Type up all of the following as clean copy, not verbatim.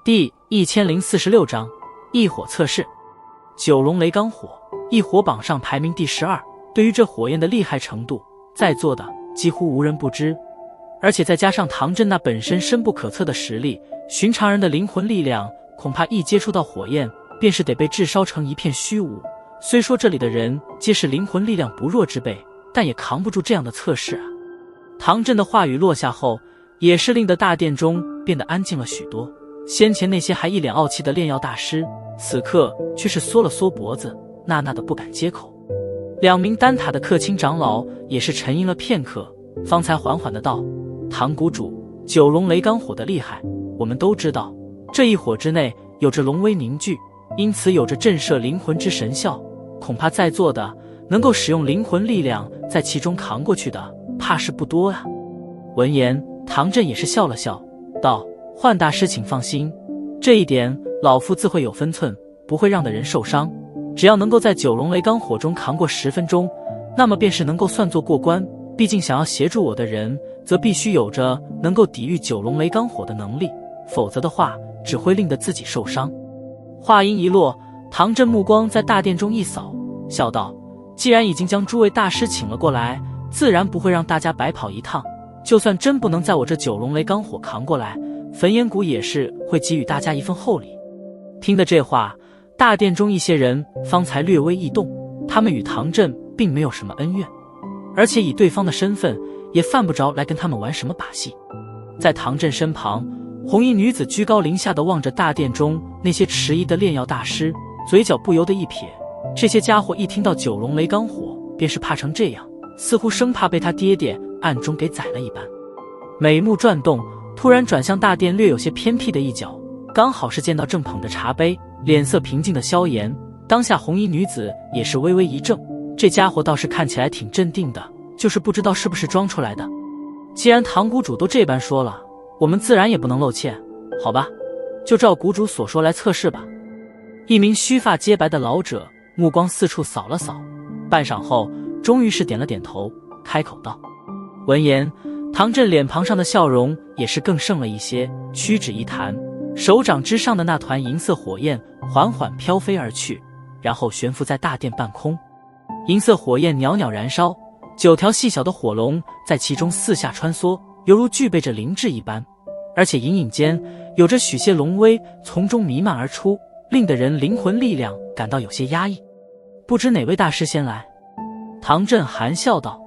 第1046章异火测试。九龙雷罡火，异火榜上排名第12。对于这火焰的厉害程度，在座的几乎无人不知。而且再加上唐振那本身深不可测的实力，寻常人的灵魂力量恐怕一接触到火焰，便是得被炙烧成一片虚无。虽说这里的人皆是灵魂力量不弱之辈，但也扛不住这样的测试啊。唐振的话语落下后，也是令得大殿中变得安静了许多。先前那些还一脸傲气的炼药大师，此刻却是缩了缩脖子，呐呐的不敢接口。两名丹塔的客卿长老也是沉吟了片刻，方才缓缓的道：唐谷主，九龙雷罡火的厉害，我们都知道。这一火之内有着龙威凝聚，因此有着震慑灵魂之神效。恐怕在座的能够使用灵魂力量在其中扛过去的，怕是不多啊。闻言，唐振也是笑了笑，道：幻大师请放心，这一点老夫自会有分寸，不会让的人受伤。只要能够在九龙雷罡火中扛过10分钟，那么便是能够算作过关。毕竟想要协助我的人，则必须有着能够抵御九龙雷罡火的能力，否则的话只会令得自己受伤。话音一落，唐振目光在大殿中一扫，笑道：既然已经将诸位大师请了过来，自然不会让大家白跑一趟。就算真不能在我这九龙雷罡火扛过来，焚烟谷也是会给予大家一份厚礼。听得这话，大殿中一些人方才略微一动，他们与唐振并没有什么恩怨，而且以对方的身份也犯不着来跟他们玩什么把戏。在唐振身旁，红衣女子居高临下地望着大殿中那些迟疑的炼药大师，嘴角不由得一撇。这些家伙一听到九龙雷罡火，便是怕成这样，似乎生怕被他爹爹暗中给宰了一般。美目转动，突然转向大殿略有些偏僻的一角，刚好是见到正捧着茶杯，脸色平静的萧炎。当下红衣女子也是微微一怔，这家伙倒是看起来挺镇定的，就是不知道是不是装出来的。既然唐谷主都这般说了，我们自然也不能露怯，好吧，就照谷主所说来测试吧。一名须发皆白的老者目光四处扫了扫，半晌后终于是点了点头，开口道。闻言，唐振脸庞上的笑容也是更盛了一些，屈指一弹，手掌之上的那团银色火焰缓缓飘飞而去，然后悬浮在大殿半空。银色火焰袅袅燃烧，9条细小的火龙在其中四下穿梭，犹如具备着灵智一般，而且隐隐间有着许些龙威从中弥漫而出，令得人灵魂力量感到有些压抑。不知哪位大师先来？唐振含笑道。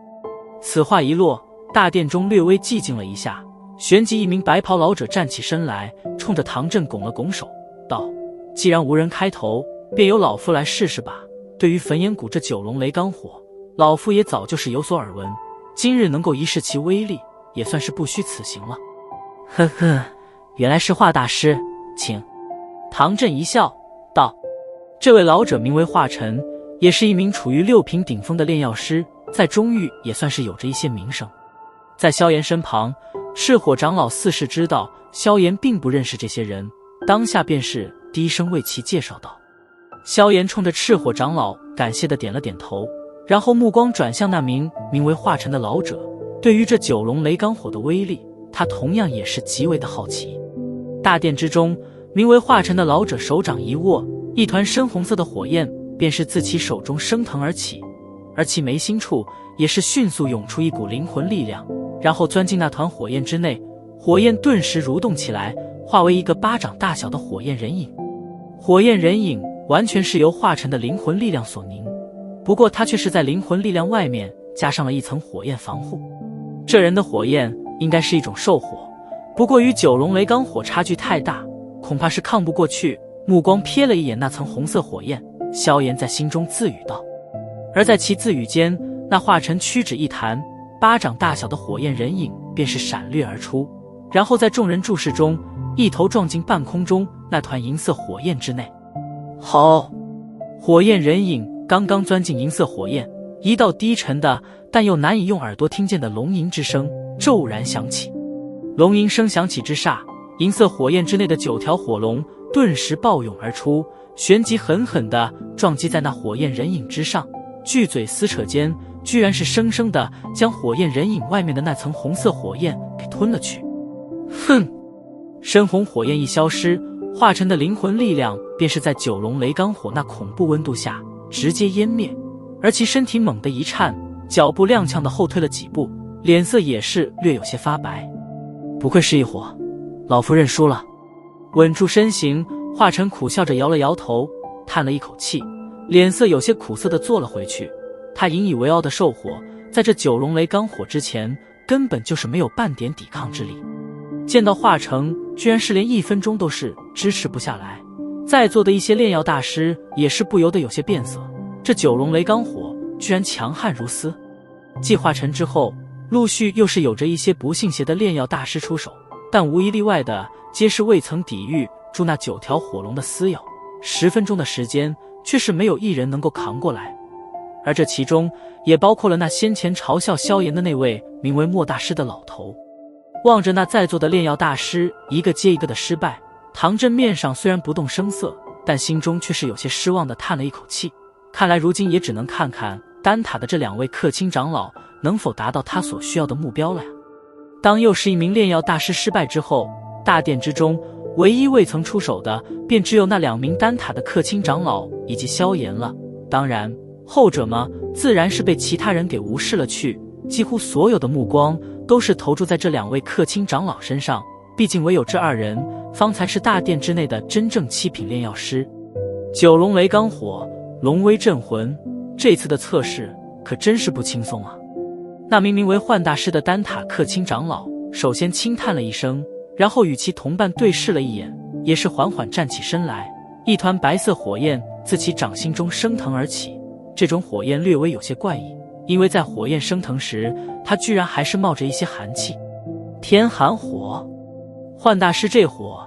此话一落，大殿中略微寂静了一下，旋即一名白袍老者站起身来，冲着唐振拱了拱手，道：既然无人开头，便由老夫来试试吧。对于焚烟谷这九龙雷罡火，老夫也早就是有所耳闻，今日能够一试其威力，也算是不虚此行了。呵呵，原来是华大师，请。唐振一笑，道：这位老者名为华晨，也是一名处于6品顶峰的炼药师，在中域也算是有着一些名声。在萧炎身旁，赤火长老四世知道萧炎并不认识这些人，当下便是低声为其介绍道。萧炎冲着赤火长老感谢地点了点头，然后目光转向那名为华晨的老者。对于这九龙雷罡火的威力，他同样也是极为的好奇。大殿之中，名为华晨的老者手掌一握，一团深红色的火焰便是自其手中升腾而起，而其眉心处也是迅速涌出一股灵魂力量，然后钻进那团火焰之内。火焰顿时蠕动起来，化为一个巴掌大小的火焰人影。火焰人影完全是由华晨的灵魂力量所凝，不过他却是在灵魂力量外面加上了一层火焰防护。这人的火焰应该是一种兽火，不过与九龙雷罡火差距太大，恐怕是抗不过去。目光瞥了一眼那层红色火焰，萧炎在心中自语道。而在其自语间，那华晨屈指一弹，巴掌大小的火焰人影便是闪掠而出，然后在众人注视中一头撞进半空中那团银色火焰之内。好！火焰人影刚刚钻进银色火焰，一道低沉的但又难以用耳朵听见的龙吟之声骤然响起。龙吟声响起之刹，银色火焰之内的9条火龙顿时暴涌而出，旋即狠狠地撞击在那火焰人影之上，巨嘴撕扯间，居然是生生地将火焰人影外面的那层红色火焰给吞了去。哼！深红火焰一消失，化成的灵魂力量便是在九龙雷罡火那恐怖温度下直接湮灭，而其身体猛地一颤，脚步踉跄地后退了几步，脸色也是略有些发白。不愧是异火，老夫认输了。稳住身形，华晨苦笑着摇了摇头，叹了一口气，脸色有些苦涩地坐了回去。他引以为傲的兽火在这九龙雷罡火之前根本就是没有半点抵抗之力，见到华成居然是连1分钟都是支持不下来，在座的一些炼药大师也是不由得有些变色，这九龙雷罡火居然强悍如斯。继华晨之后，陆续又是有着一些不信邪的炼药大师出手，但无一例外的皆是未曾抵御住那9条火龙的撕咬，10分钟的时间却是没有一人能够扛过来。而这其中也包括了那先前嘲笑萧炎的那位名为莫大师的老头。望着那在座的炼药大师一个接一个的失败，唐振面上虽然不动声色，但心中却是有些失望的叹了一口气。看来如今也只能看看丹塔的这2位客卿长老能否达到他所需要的目标了呀。当又是一名炼药大师失败之后，大殿之中唯一未曾出手的便只有那2名丹塔的客卿长老以及萧炎了。当然后者嘛，自然是被其他人给无视了去，几乎所有的目光都是投注在这2位客卿长老身上，毕竟唯有这2人方才是大殿之内的真正7品炼药师。九龙雷罡火，龙威镇魂，这次的测试可真是不轻松啊。那名名为幻大师的丹塔客卿长老首先轻叹了一声，然后与其同伴对视了一眼，也是缓缓站起身来，一团白色火焰自其掌心中升腾而起。这种火焰略微有些怪异，因为在火焰升腾时，它居然还是冒着一些寒气。天寒火，幻大师这火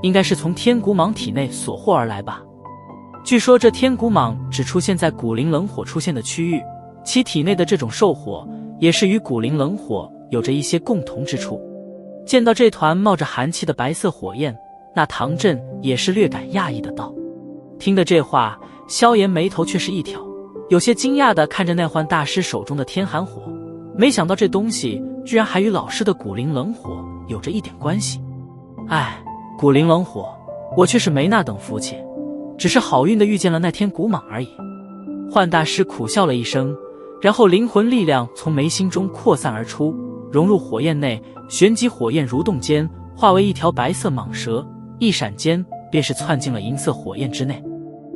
应该是从天古蟒体内所获而来吧。据说这天古蟒只出现在古灵冷火出现的区域，其体内的这种兽火也是与古灵冷火有着一些共同之处。见到这团冒着寒气的白色火焰，那唐振也是略感讶异的道。听的这话，萧炎眉头却是一挑，有些惊讶地看着那幻大师手中的天寒火，没想到这东西居然还与老师的古灵冷火有着一点关系。哎，古灵冷火我却是没那等福气，只是好运地遇见了那天古蟒而已。幻大师苦笑了一声，然后灵魂力量从眉心中扩散而出，融入火焰内，旋即火焰蠕动间化为一条白色蟒蛇，一闪间便是窜进了银色火焰之内。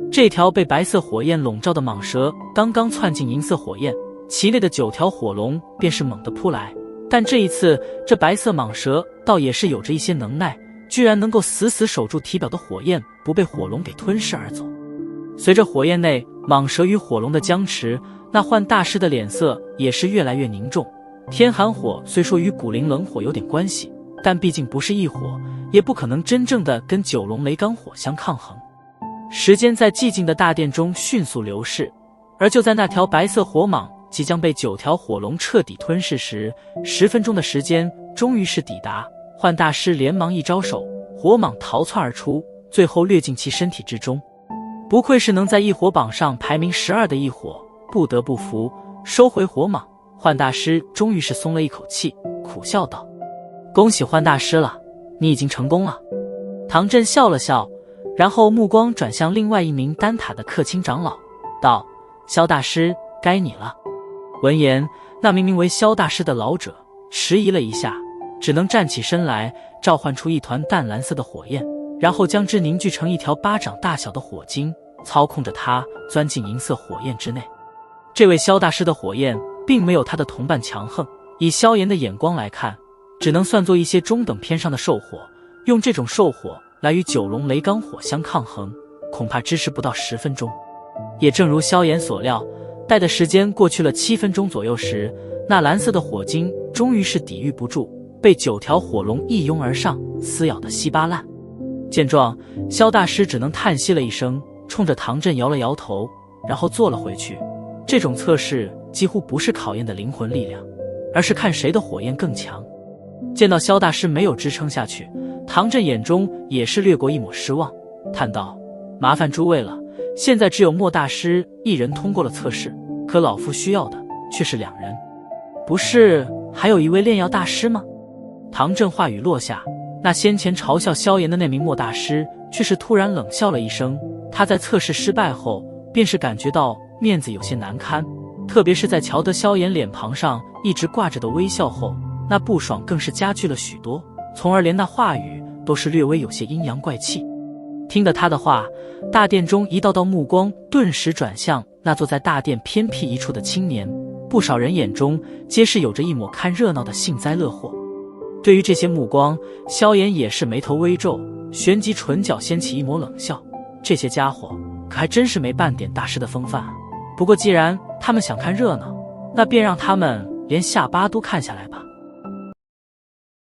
这条被白色火焰笼罩的蟒蛇刚刚窜进银色火焰，其内的9条火龙便是猛地扑来，但这一次这白色蟒蛇倒也是有着一些能耐，居然能够死死守住体表的火焰，不被火龙给吞噬而走。随着火焰内蟒蛇与火龙的僵持，那幻大师的脸色也是越来越凝重。天寒火虽说与古灵冷火有点关系，但毕竟不是异火，也不可能真正的跟九龙雷罡火相抗衡。时间在寂静的大殿中迅速流逝，而就在那条白色火蟒即将被9条火龙彻底吞噬时，10分钟的时间终于是抵达。幻大师连忙一招手，火蟒逃窜而出，最后掠进其身体之中。不愧是能在异火榜上排名12的异火，不得不服。收回火蟒，幻大师终于是松了一口气，苦笑道：恭喜幻大师了，你已经成功了。唐振笑了笑，然后目光转向另外一名丹塔的客卿长老，道：萧大师，该你了。闻言，那名为萧大师的老者迟疑了一下，只能站起身来，召唤出一团淡蓝色的火焰，然后将之凝聚成一条巴掌大小的火晶，操控着它钻进银色火焰之内。这位萧大师的火焰并没有他的同伴强横，以萧炎的眼光来看，只能算作一些中等偏上的兽火，用这种兽火来与九龙雷罡火相抗衡，恐怕支持不到10分钟。也正如萧炎所料，待的时间过去了7分钟左右时，那蓝色的火晶终于是抵御不住，被9条火龙一拥而上，撕咬得稀巴烂。见状，萧大师只能叹息了一声，冲着唐振摇了摇头，然后坐了回去。这种测试几乎不是考验的灵魂力量，而是看谁的火焰更强。见到萧大师没有支撑下去，唐振眼中也是掠过一抹失望，叹道：麻烦诸位了，现在只有莫大师一人通过了测试，可老夫需要的却是2人。不是还有一位炼药大师吗？唐振话语落下，那先前嘲笑萧炎的那名莫大师却是突然冷笑了一声。他在测试失败后，便是感觉到面子有些难堪，特别是在瞧得萧炎脸庞上一直挂着的微笑后，那不爽更是加剧了许多，从而连那话语都是略微有些阴阳怪气。听得他的话，大殿中一道道目光顿时转向那坐在大殿偏僻一处的青年，不少人眼中皆是有着一抹看热闹的幸灾乐祸。对于这些目光，萧炎也是眉头微皱，旋即唇角掀起一抹冷笑。这些家伙可还真是没半点大师的风范啊！不过既然他们想看热闹，那便让他们连下巴都看下来吧。